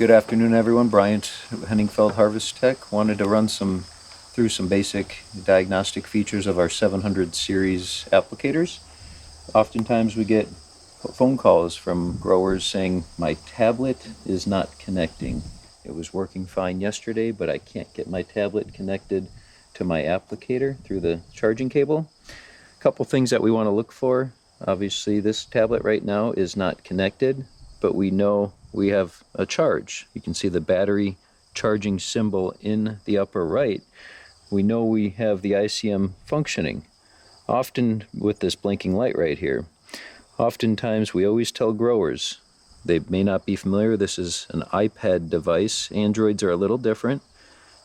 Good afternoon, everyone. Bryant, Henningfeld Harvest Tech. Wanted to run through some basic diagnostic features of our 700 series applicators. Oftentimes we get phone calls from growers saying, my tablet is not connecting. It was working fine yesterday, but I can't get my tablet connected to my applicator through the charging cable. A couple things that we want to look for. Obviously, this tablet right now is not connected, but we know we have a charge. You can see the battery charging symbol in the upper right. We know we have the ICM functioning. Often with this blinking light right here, oftentimes we always tell growers, they may not be familiar, this is an iPad device. Androids are a little different.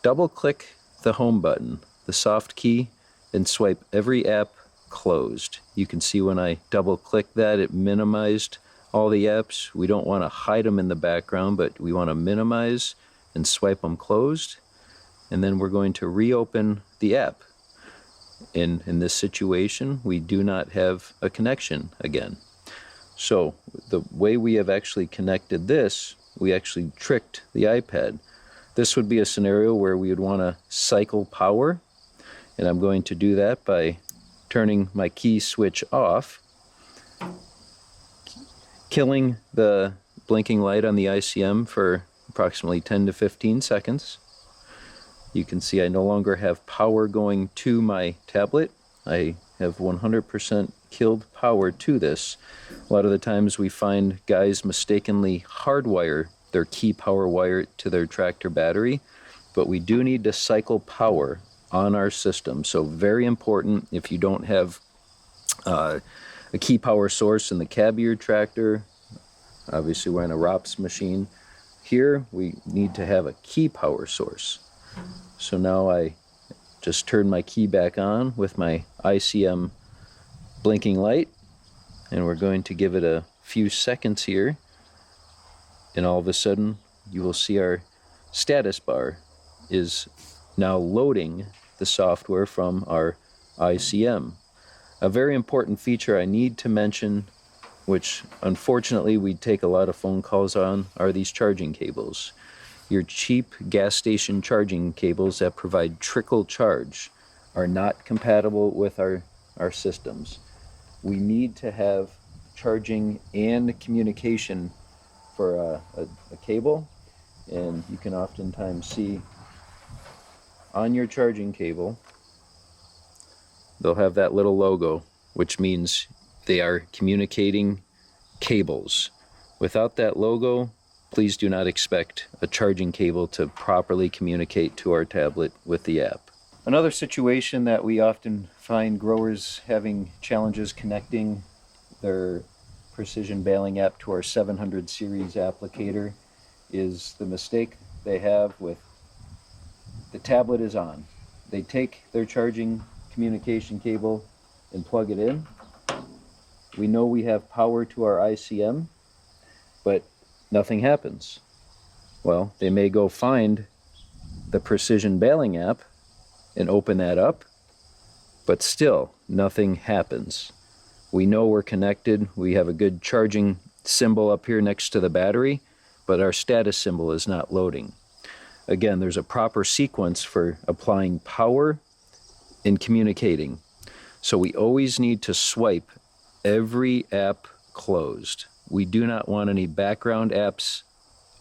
Double click the home button, the soft key, and swipe every app closed. You can see when I double click that, it minimized all the apps. We don't want to hide them in the background, but we want to minimize and swipe them closed. And then we're going to reopen the app. In this situation, we do not have a connection again. So the way we have actually connected this, we actually tricked the iPad. This would be a scenario where we would want to cycle power. And I'm going to do that by turning my key switch off, killing the blinking light on the ICM for approximately 10 to 15 seconds. You can see I no longer have power going to my tablet. I have 100% killed power to this. A lot of the times we find guys mistakenly hardwire their key power wire to their tractor battery, but we do need to cycle power on our system. So very important, if you don't have a key power source in the cab of your tractor, obviously we're in a ROPS machine, here we need to have a key power source. So now I just turn my key back on with my ICM blinking light, and we're going to give it a few seconds here, and all of a sudden you will see our status bar is now loading the software from our ICM. A very important feature I need to mention, which unfortunately we take a lot of phone calls on, are these charging cables. Your cheap gas station charging cables that provide trickle charge are not compatible with our systems. We need to have charging and communication for a cable, and you can oftentimes see on your charging cable, they'll have that little logo, which means they are communicating cables. Without that logo, please do not expect a charging cable to properly communicate to our tablet with the app. Another situation that we often find growers having challenges connecting their precision baling app to our 700 series applicator is the mistake they have with the tablet is on. They take their charging communication cable and plug it in. We know we have power to our ICM, but nothing happens. Well, they may go find the precision baling app and open that up, but still nothing happens. We know we're connected. We have a good charging symbol up here next to the battery, but our status symbol is not loading. Again, there's a proper sequence for applying power and communicating. So we always need to swipe every app closed. We do not want any background apps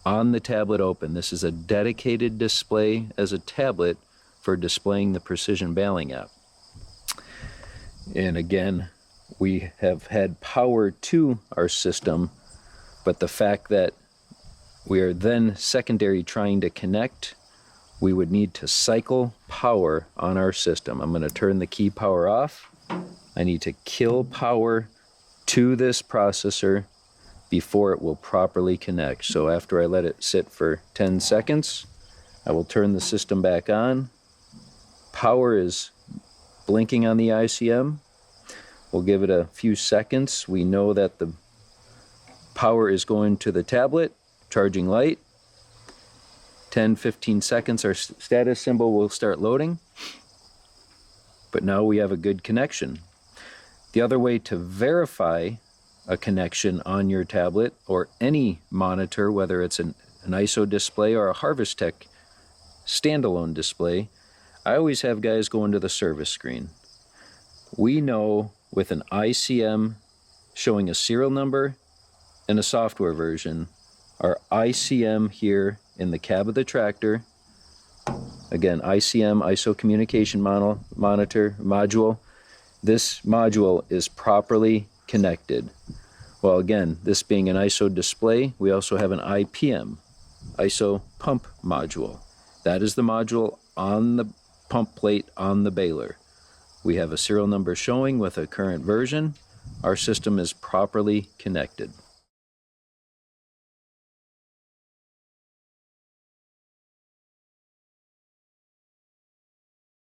on the tablet open. This is a dedicated display as a tablet for displaying the precision baling app. And again, we have had power to our system, but the fact that we are then secondary trying to connect, we would need to cycle power on our system. I'm going to turn the key power off. I need to kill power to this processor before it will properly connect. So after I let it sit for 10 seconds, I will turn the system back on. Power is blinking on the ICM. We'll give it a few seconds. We know that the power is going to the tablet, charging light. 10-15 seconds, our status symbol will start loading. But now we have a good connection. The other way to verify a connection on your tablet or any monitor, whether it's an ISO display or a Harvest Tech standalone display, I always have guys go into the service screen. We know with an ICM showing a serial number and a software version, our ICM here in the cab of the tractor, again, ICM, ISO communication monitor module, this module is properly connected. Well, again, this being an ISO display, we also have an IPM, ISO pump module. That is the module on the pump plate on the baler. We have a serial number showing with a current version. Our system is properly connected.